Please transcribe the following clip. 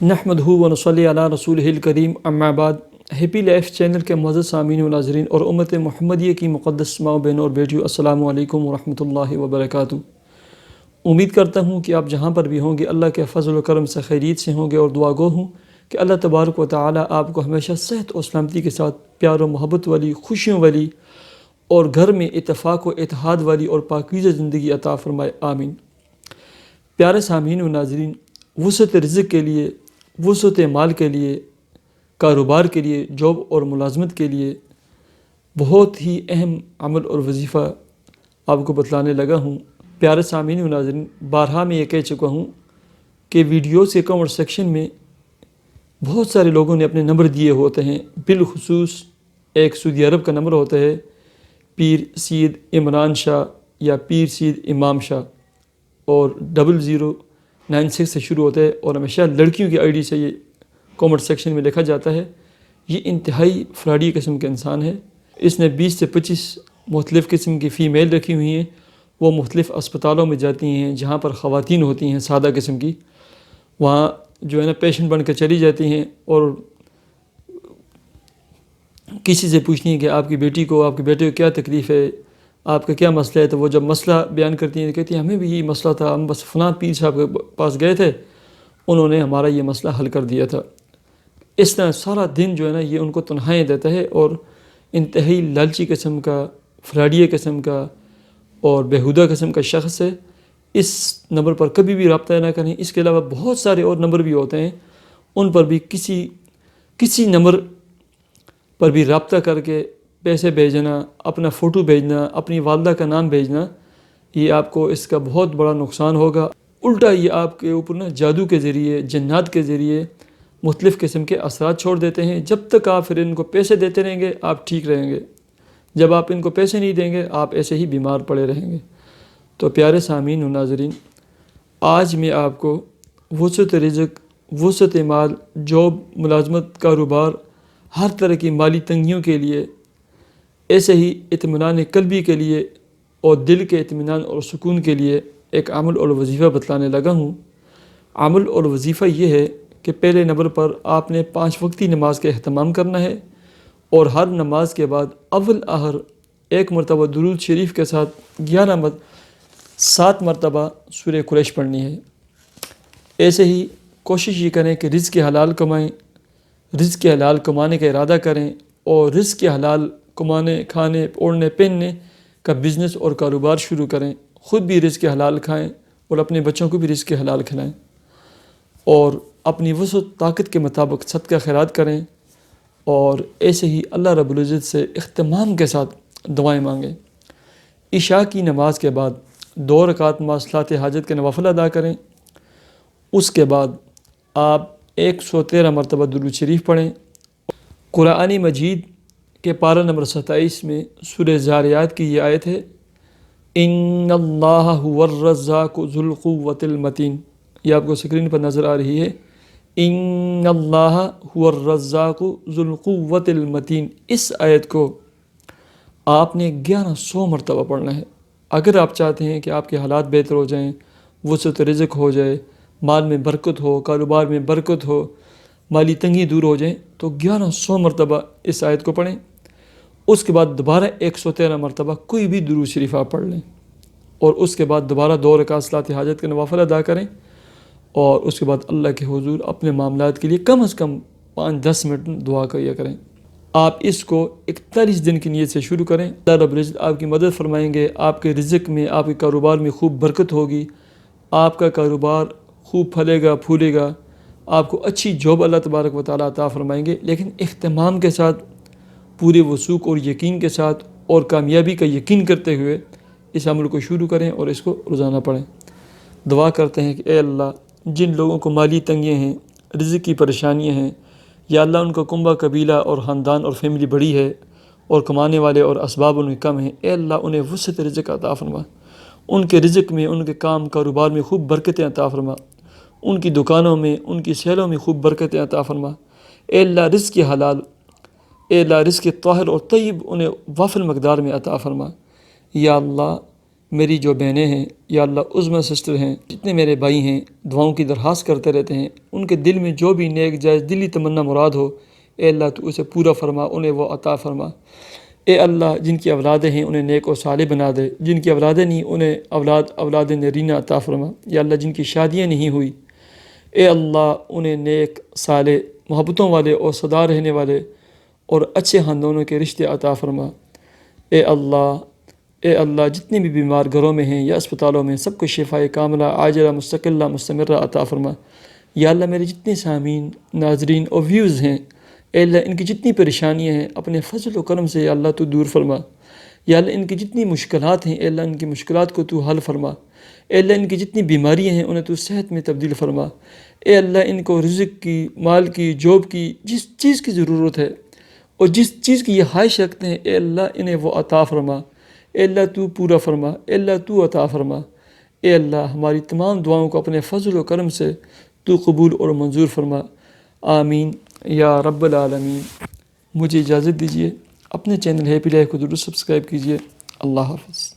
نحمدہ و نصلی علی رسولہ الکریم اما بعد۔ ہیپی لائف چینل کے معزز سامعین و ناظرین اور امت محمدیہ کی مقدس ماؤں بہنوں اور بیٹیوں، السلام علیکم ورحمۃ اللہ وبرکاتہ۔ امید کرتا ہوں کہ آپ جہاں پر بھی ہوں گے اللہ کے فضل و کرم سے خیریت سے ہوں گے، اور دعا گو ہوں کہ اللہ تبارک و تعالی آپ کو ہمیشہ صحت و سلامتی کے ساتھ پیار و محبت والی، خوشیوں والی اور گھر میں اتفاق و اتحاد والی اور پاکیزہ زندگی عطا فرمائے، آمین۔ پیارے سامعین و ناظرین، وسعت رزق کے لیے، وسعت مال کے لیے، کاروبار کے لیے، جاب اور ملازمت کے لیے بہت ہی اہم عمل اور وظیفہ آپ کو بتلانے لگا ہوں۔ پیارے سامعین و ناظرین، بارہا میں یہ کہہ چکا ہوں کہ ویڈیوز کے کمنٹ سیکشن میں بہت سارے لوگوں نے اپنے نمبر دیے ہوتے ہیں، بالخصوص ایک سعودی عرب کا نمبر ہوتا ہے پیر سید عمران شاہ یا پیر سید امام شاہ، اور 0096 سے شروع ہوتا ہے، اور ہمیشہ لڑکیوں کی آئی ڈی سے یہ کامنٹ سیکشن میں لکھا جاتا ہے۔ یہ انتہائی فراڈی قسم کے انسان ہے۔ اس نے 20 سے 25 مختلف قسم کی فیمیل رکھی ہوئی ہیں۔ وہ مختلف اسپتالوں میں جاتی ہیں جہاں پر خواتین ہوتی ہیں سادہ قسم کی، وہاں جو ہے نا پیشنٹ بن کے چلی جاتی ہیں، اور کسی سے پوچھتی ہیں کہ آپ کی بیٹی کو، آپ کے بیٹے کو کیا تکلیف ہے، آپ کا کیا مسئلہ ہے، تو وہ جب مسئلہ بیان کرتی ہیں کہتی ہیں ہمیں بھی یہی مسئلہ تھا، ہم بس فلاں پیر صاحب کے پاس گئے تھے، انہوں نے ہمارا یہ مسئلہ حل کر دیا تھا۔ اس طرح سارا دن جو ہے نا یہ ان کو تنہائیں دیتا ہے، اور انتہائی لالچی قسم کا، فراڈی قسم کا اور بیہودہ قسم کا شخص ہے۔ اس نمبر پر کبھی بھی رابطہ نہ کریں۔ اس کے علاوہ بہت سارے اور نمبر بھی ہوتے ہیں، ان پر بھی کسی نمبر پر بھی رابطہ کر کے پیسے بھیجنا، اپنا فوٹو بھیجنا، اپنی والدہ کا نام بھیجنا، یہ آپ کو اس کا بہت بڑا نقصان ہوگا۔ الٹا یہ آپ کے اوپر نا جادو کے ذریعے، جنات کے ذریعے مختلف قسم کے اثرات چھوڑ دیتے ہیں۔ جب تک آپ پھر ان کو پیسے دیتے رہیں گے آپ ٹھیک رہیں گے، جب آپ ان کو پیسے نہیں دیں گے آپ ایسے ہی بیمار پڑے رہیں گے۔ تو پیارے سامعین و ناظرین، آج میں آپ کو وسعت رزق، وسعت مال، جاب، ملازمت، کاروبار، ہر طرح کی مالی تنگیوں کے لیے، ایسے ہی اطمینان قلبی کے لیے اور دل کے اطمینان اور سکون کے لیے ایک عمل اور وظیفہ بتلانے لگا ہوں۔ عمل اور وظیفہ یہ ہے کہ پہلے نمبر پر آپ نے 5 وقتی نماز کا اہتمام کرنا ہے، اور ہر نماز کے بعد اول آخر 1 مرتبہ درود شریف کے ساتھ 7 مرتبہ سورہ قریش پڑھنی ہے۔ ایسے ہی کوشش یہ کریں کہ رزق حلال کمائیں، رزق حلال کمانے کا ارادہ کریں، اور رزق حلال کمانے، کھانے، اوڑھنے، پہننے کا بزنس اور کاروبار شروع کریں۔ خود بھی رزق حلال کھائیں اور اپنے بچوں کو بھی رزق حلال کھلائیں، اور اپنی وسعت طاقت کے مطابق صدقہ خیرات کریں، اور ایسے ہی اللہ رب العزت سے اہتمام کے ساتھ دعائیں مانگیں۔ عشاء کی نماز کے بعد 2 رکعت صلاۃ حاجت کے نوافل ادا کریں۔ اس کے بعد آپ 113 مرتبہ درود شریف پڑھیں۔ قرآن مجید کے پارہ نمبر 27 میں سورہ ذاریات کی یہ آیت ہے، ان اللہ هو الرزاق ذو القوۃ المتین۔ یہ آپ کو اسکرین پر نظر آ رہی ہے، ان اللہ هو الرزاق ذو القوۃ المتین۔ اس آیت کو آپ نے 1100 مرتبہ پڑھنا ہے۔ اگر آپ چاہتے ہیں کہ آپ کے حالات بہتر ہو جائیں، وسعت رزق ہو جائے، مال میں برکت ہو، کاروبار میں برکت ہو، مالی تنگی دور ہو جائیں، تو 1100 مرتبہ اس آیت کو پڑھیں۔ اس کے بعد دوبارہ 113 مرتبہ کوئی بھی درود شریف آپ پڑھ لیں، اور اس کے بعد دوبارہ 2 رکعت صلاۃ حاجت کے نوافل ادا کریں، اور اس کے بعد اللہ کے حضور اپنے معاملات کے لیے کم از کم 5-10 منٹ دعا کیا کریں۔ آپ اس کو 41 دن کی نیت سے شروع کریں۔ اللہ رب العزت آپ کی مدد فرمائیں گے، آپ کے رزق میں، آپ کے کاروبار میں خوب برکت ہوگی، آپ کا کاروبار خوب پھلے گا، پھولے گا، آپ کو اچھی جاب اللہ تبارک و تعالیٰ عطا فرمائیں گے۔ لیکن اہتمام کے ساتھ، پورے وثوق اور یقین کے ساتھ، اور کامیابی کا یقین کرتے ہوئے اس عمل کو شروع کریں اور اس کو روزانہ پڑھیں۔ دعا کرتے ہیں کہ اے اللہ، جن لوگوں کو مالی تنگیاں ہیں، رزق کی پریشانیاں ہیں، یا اللہ ان کا کنبہ قبیلہ اور خاندان اور فیملی بڑی ہے، اور کمانے والے اور اسباب ان کے کم ہیں، اے اللہ انہیں وسعت رزق عطا فرما، ان کے رزق میں، ان کے کام کاروبار میں خوب برکتیں عطا فرما، ان کی دکانوں میں، ان کی سیلوں میں خوب برکتیں عطا فرما۔ اے اللہ رزق حلال، اے اللہ رزق طاہر اور طیب انہیں وافر مقدار میں عطا فرما۔ یا اللہ میری جو بہنیں ہیں یا اللہ عظمیٰ سسٹر ہیں، جتنے میرے بھائی ہیں دعاؤں کی درخواست کرتے رہتے ہیں، ان کے دل میں جو بھی نیک جائز دلی تمنا مراد ہو، اے اللہ تو اسے پورا فرما، انہیں وہ عطا فرما۔ اے اللہ جن کی اولادیں ہیں انہیں نیک و صالح بنا دے، جن کی اولادیں نہیں انہیں اولاد نرینہ عطا فرما۔ یا اللہ جن کی شادیاں نہیں ہوئی، اے اللہ انہیں نیک صالح محبتوں والے اور صدا رہنے والے اور اچھے خاندانوں کے رشتے عطا فرما۔ اے اللہ جتنے بھی بیمار گھروں میں ہیں یا اسپتالوں میں، سب کو شفائے کاملہ عاجلہ مستقلہ مستمرہ عطا فرما۔ یا اللہ میرے جتنے سامعین، ناظرین اور ویوز ہیں، اے اللہ ان کی جتنی پریشانیاں ہیں اپنے فضل و کرم سے یا اللہ تو دور فرما۔ یا اللہ ان کی جتنی مشکلات ہیں، اے اللہ ان کی مشکلات کو تو حل فرما۔ اے اللہ ان کی جتنی بیماریاں ہیں انہیں تو صحت میں تبدیل فرما۔ اے اللہ ان کو رزق کی، مال کی، جاب کی، جس چیز کی ضرورت ہے اور جس چیز کی یہ خواہش رکھتے ہیں، اے اللہ انہیں وہ عطا فرما۔ اے اللہ تو پورا فرما، اے اللہ تو عطا فرما۔ اے اللہ ہماری تمام دعاؤں کو اپنے فضل و کرم سے تو قبول اور منظور فرما۔ آمین یا رب العالمین۔ مجھے اجازت دیجیے، اپنے چینل ہیپی لائف کو ضرور سبسکرائب کیجیے۔ اللہ حافظ۔